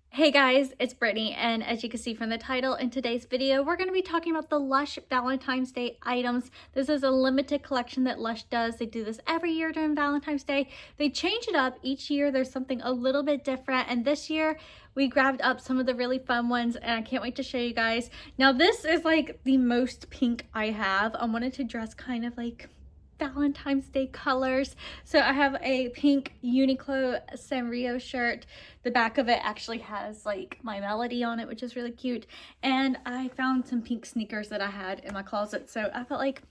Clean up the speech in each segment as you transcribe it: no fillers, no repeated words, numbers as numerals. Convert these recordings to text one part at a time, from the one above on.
Hey guys, it's Brittany, and as you can see from the title, in today's video, we're going to be talking about the Lush Valentine's Day items. This is a limited collection that Lush does. They do this every year during Valentine's Day. They change it up each year. There's something a little bit different, and this year we grabbed up some of the really fun ones, and I can't wait to show you guys. Now, this is like the most pink I have. I wanted to dress kind of like Valentine's Day colors. So I have a pink Uniqlo Sanrio shirt. The back of it actually has like my melody on it, which is really cute. And I found some pink sneakers that I had in my closet. So I felt like,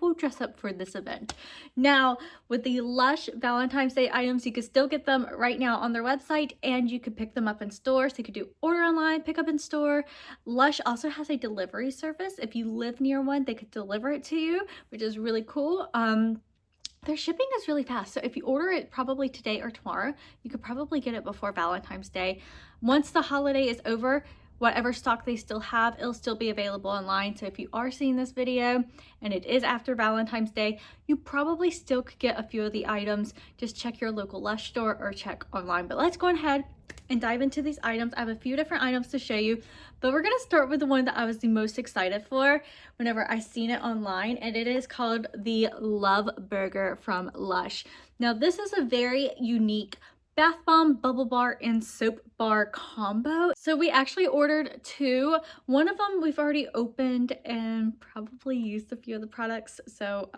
we'll dress up for this event. Now, with the Lush Valentine's Day items, you can still get them right now on their website, and you could pick them up in stores. So you could do order online, pick up in store. Lush also has a delivery service. If you live near one, they could deliver it to you, which is really cool. Their shipping is really fast. So if you order it probably today or tomorrow, you could probably get it before Valentine's Day. Once the holiday is over, whatever stock they still have, it'll still be available online. So if you are seeing this video and it is after Valentine's Day, you probably still could get a few of the items. Just check your local Lush store or check online. But let's go ahead and dive into these items. I have a few different items to show you, but we're gonna start with the one that I was the most excited for whenever I seen it online, and it is called the Love Burger from Lush. Now, this is a very unique bath bomb, bubble bar, and soap bar combo. So we actually ordered two. One of them we've already opened and probably used a few of the products. So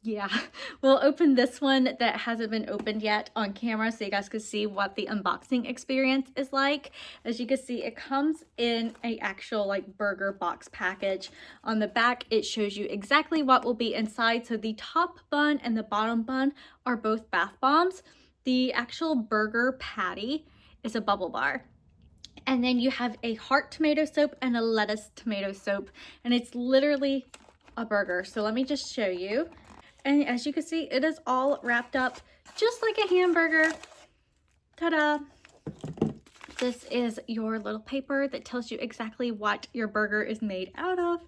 yeah, we'll open this one that hasn't been opened yet on camera so you guys can see what the unboxing experience is like. As you can see, it comes in a actual like burger box package. On the back, it shows you exactly what will be inside. So the top bun and the bottom bun are both bath bombs. The actual burger patty is a bubble bar. And then you have a heart tomato soap and a lettuce tomato soap. And it's literally a burger. So let me just show you. And as you can see, it is all wrapped up just like a hamburger. Ta-da! This is your little paper that tells you exactly what your burger is made out of.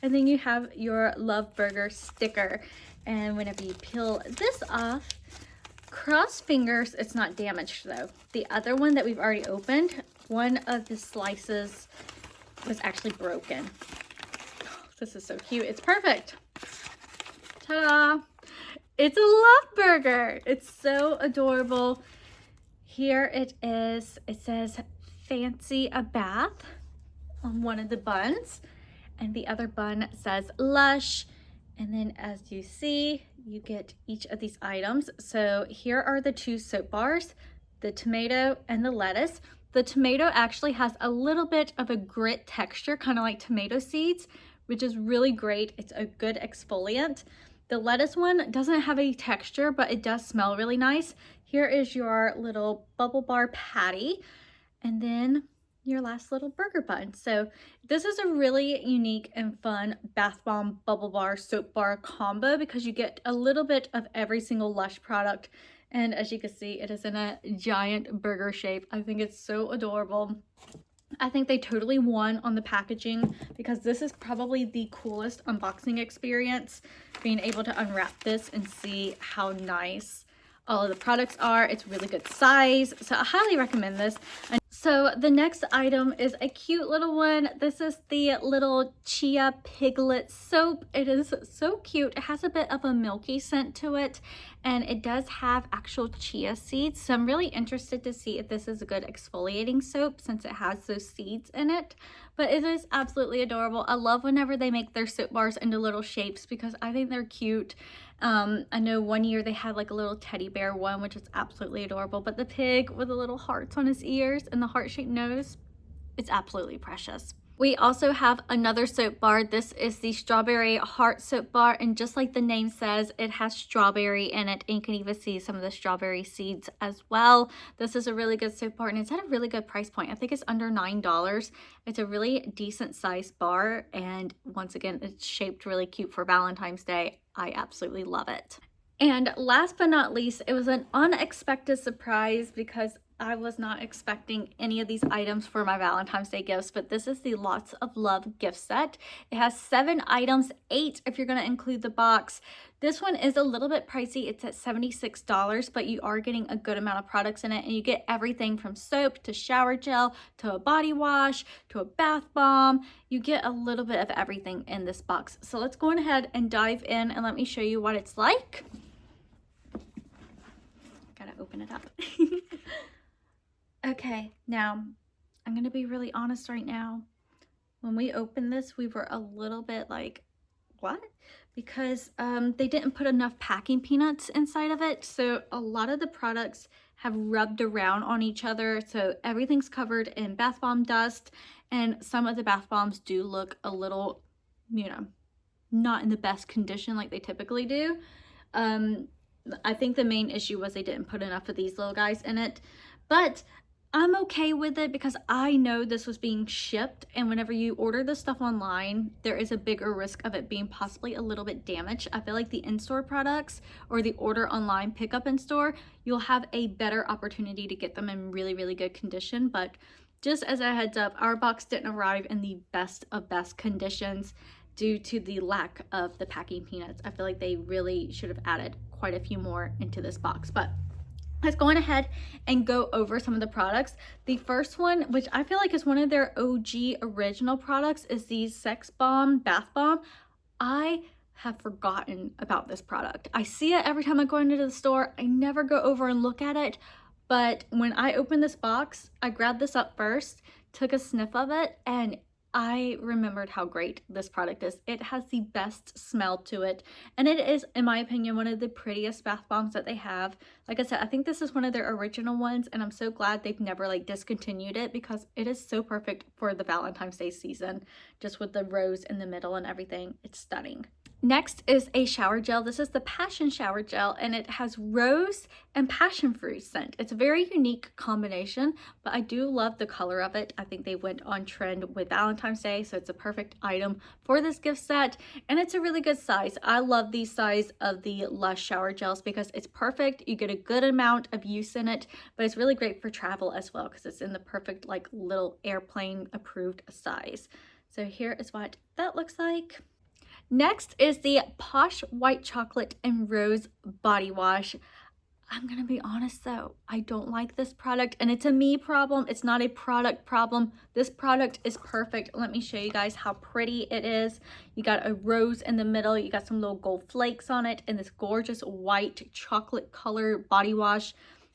And then you have your Love Burger sticker. And whenever you peel this off, cross fingers, it's not damaged though. The other one that we've already opened, one of the slices was actually broken. Oh, this is so cute. It's perfect. Ta-da! It's a Love Burger. It's so adorable. Here it is. It says fancy a bath on one of the buns, and the other bun says Lush. And then as you see, you get each of these items. So here are the two soap bars, the tomato and the lettuce. The tomato actually has a little bit of a grit texture, kind of like tomato seeds, which is really great. It's a good exfoliant. The lettuce one doesn't have a texture, but it does smell really nice. Here is your little bubble bar patty, and then your last little burger bun. So this is a really unique and fun bath bomb, bubble bar, soap bar combo because you get a little bit of every single Lush product. And as you can see, it is in a giant burger shape. I think it's so adorable. I think they totally won on the packaging because this is probably the coolest unboxing experience, being able to unwrap this and see how nice all of the products are. It's really good size, so I highly recommend this. And so the next item is a cute little one. This is the little Chia Piglet soap. It is so cute. It has a bit of a milky scent to it, and it does have actual chia seeds. So I'm really interested to see if this is a good exfoliating soap since it has those seeds in it. But it is absolutely adorable. I love whenever they make their soap bars into little shapes because I think they're cute. I know one year they had like a little teddy bear one, which is absolutely adorable, but the pig with the little hearts on his ears and the heart-shaped nose, it's absolutely precious. We also have another soap bar. This is the strawberry heart soap bar, and just like the name says, it has strawberry in it, and you can even see some of the strawberry seeds as well. This is a really good soap bar, and it's at a really good price point. I think it's under $9. It's a really decent sized bar, and once again, it's shaped really cute for Valentine's Day. I absolutely love it. And last but not least, it was an unexpected surprise because I was not expecting any of these items for my Valentine's Day gifts, but this is the Lots of Love gift set. It has 7 items, 8 if you're going to include the box. This one is a little bit pricey. It's at $76, but you are getting a good amount of products in it, and you get everything from soap to shower gel to a body wash to a bath bomb. You get a little bit of everything in this box. So let's go ahead and dive in and let me show you what it's like. Gotta open it up. Okay, now I'm gonna be really honest right now. When we opened this, we were a little bit like, what? Because they didn't put enough packing peanuts inside of it. So a lot of the products have rubbed around on each other. So everything's covered in bath bomb dust, and some of the bath bombs do look a little, you know, not in the best condition like they typically do. I think the main issue was they didn't put enough of these little guys in it, but I'm okay with it because I know this was being shipped, and whenever you order this stuff online, there is a bigger risk of it being possibly a little bit damaged. I feel like the in-store products or the order online pickup in store, you'll have a better opportunity to get them in really, really good condition. But just as a heads up, our box didn't arrive in the best of best conditions due to the lack of the packing peanuts. I feel like they really should have added quite a few more into this box, but let's go on ahead and go over some of the products. The first one, which I feel like is one of their OG original products, is the Sex Bomb Bath Bomb. I have forgotten about this product. I see it every time I go into the store. I never go over and look at it, but when I opened this box, I grabbed this up first, took a sniff of it, and I remembered how great this product is. It has the best smell to it, and it is, in my opinion, one of the prettiest bath bombs that they have. Like I said, I think this is one of their original ones, and I'm so glad they've never like discontinued it because it is so perfect for the Valentine's Day season, just with the rose in the middle and everything. It's stunning. Next is a shower gel. This is the Passion Shower Gel, and it has rose and passion fruit scent. It's a very unique combination, but I do love the color of it. I think they went on trend with Valentine's Day, so it's a perfect item for this gift set, and it's a really good size. I love the size of the Lush shower gels because it's perfect. You get a good amount of use in it, but it's really great for travel as well because it's in the perfect like little airplane approved size. So here is what that looks like. Next is the Posh White Chocolate and Rose Body Wash. I'm gonna be honest though, I don't like this product, and it's a me problem. It's not a product problem. This product is perfect. Let me show you guys how pretty it is. You got a rose in the middle, you got some little gold flakes on it, and this gorgeous white chocolate color body wash.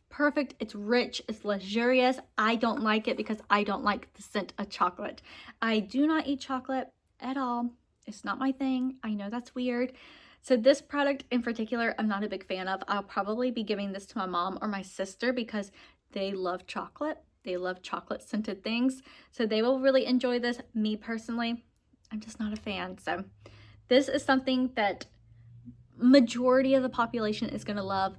Perfect. It's rich, it's luxurious. I don't like it because I don't like the scent of chocolate. I do not eat chocolate at all. It's not my thing. I know that's weird. So this product in particular, I'm not a big fan of. I'll probably be giving this to my mom or my sister because they love chocolate. They love chocolate scented things. So they will really enjoy this. Me personally, I'm just not a fan. So this is something that majority of the population is going to love.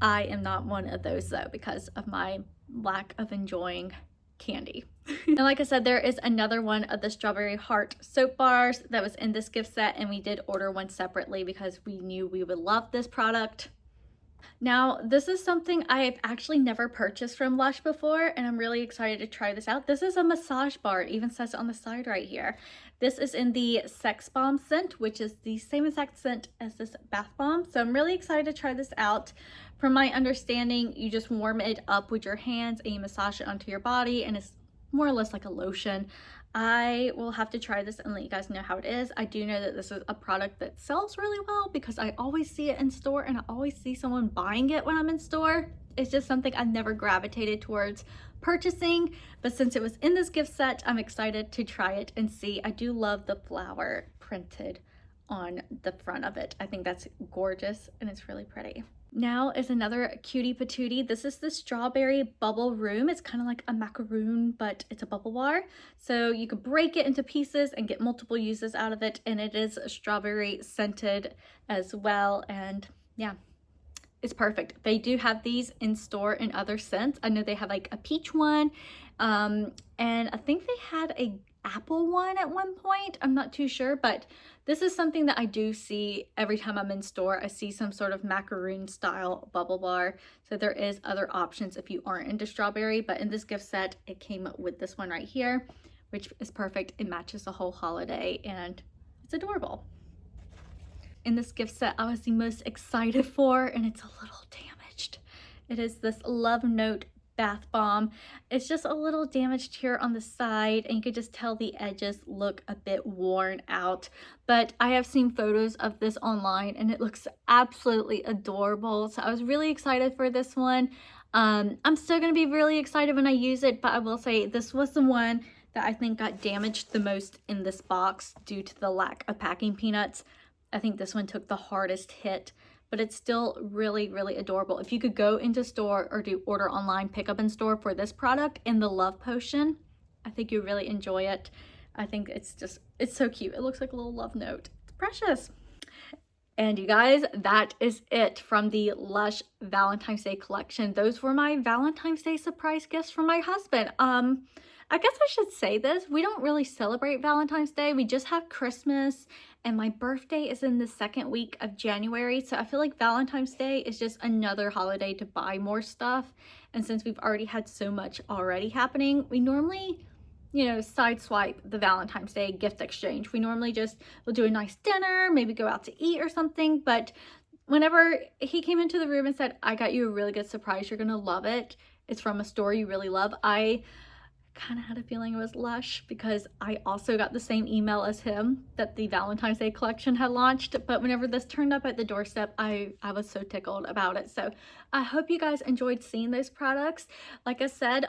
I am not one of those though because of my lack of enjoying candy. And like I said, there is another one of the Strawberry Heart soap bars that was in this gift set, and we did order one separately because we knew we would love this product. Now, this is something I have actually never purchased from Lush before, and I'm really excited to try this out. This is a massage bar. It even says it on the side right here. This is in the Sex Bomb scent, which is the same exact scent as this bath bomb. So I'm really excited to try this out. From my understanding, you just warm it up with your hands and you massage it onto your body, and it's more or less like a lotion. I will have to try this and let you guys know how it is. I do know that this is a product that sells really well because I always see it in store, and I always see someone buying it when I'm in store. It's just something I've never gravitated towards purchasing, but since it was in this gift set, I'm excited to try it and see. I do love the flower printed on the front of it. I think that's gorgeous and it's really pretty. Now is another cutie patootie. This is the Strawberry Bubble Room. It's kind of like a macaroon, but it's a bubble bar. So you could break it into pieces and get multiple uses out of it. And it is strawberry scented as well. And yeah, it's perfect. They do have these in store in other scents. I know they have like a peach one. And I think they had a apple one at one point. I'm not too sure, but this is something that I do see every time I'm in store. I see some sort of macaroon style bubble bar. So there is other options if you aren't into strawberry, but in this gift set, it came with this one right here, which is perfect. It matches the whole holiday and it's adorable. In this gift set I was the most excited for, and it's a little damaged. It is this Love Note bath bomb. It's just a little damaged here on the side, and you could just tell the edges look a bit worn out, but I have seen photos of this online and it looks absolutely adorable. So I was really excited for this one. I'm still going to be really excited when I use it, but I will say this was the one that I think got damaged the most in this box due to the lack of packing peanuts. I think this one took the hardest hit, but it's still really, really adorable. If you could go into store or do order online, pick up in store for this product in the Love Potion, I think you really enjoy it. I think it's so cute. It looks like a little love note. It's precious. And you guys, that is it from the Lush Valentine's Day collection. Those were my Valentine's Day surprise gifts from my husband. I guess I should say this. We don't really celebrate Valentine's Day. We just have Christmas, and my birthday is in the second week of January. So I feel like Valentine's Day is just another holiday to buy more stuff. And since we've already had so much already happening, we normally, you know, sideswipe the Valentine's Day gift exchange. We normally just will do a nice dinner, maybe go out to eat or something. But whenever he came into the room and said, I got you a really good surprise, you're gonna love it, it's from a store you really love, I kind of had a feeling it was Lush, because I also got the same email as him that the Valentine's Day collection had launched. But whenever this turned up at the doorstep, I was so tickled about it. So I hope you guys enjoyed seeing those products. Like I said,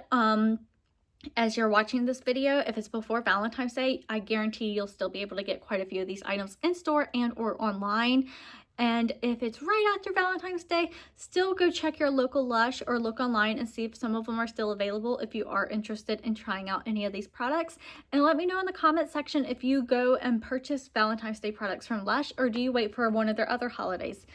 as you're watching this video, if it's before Valentine's Day, I guarantee you'll still be able to get quite a few of these items in store and or online. And if it's right after Valentine's Day, still go check your local Lush or look online and see if some of them are still available if you are interested in trying out any of these products. And let me know in the comment section if you go and purchase Valentine's Day products from Lush, or do you wait for one of their other holidays?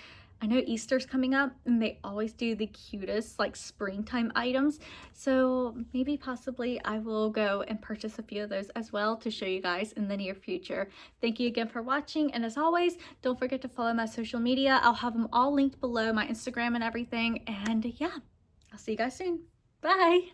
I know Easter's coming up and they always do the cutest like springtime items. So maybe possibly I will go and purchase a few of those as well to show you guys in the near future. Thank you again for watching. And as always, don't forget to follow my social media. I'll have them all linked below, my Instagram and everything. And yeah, I'll see you guys soon. Bye.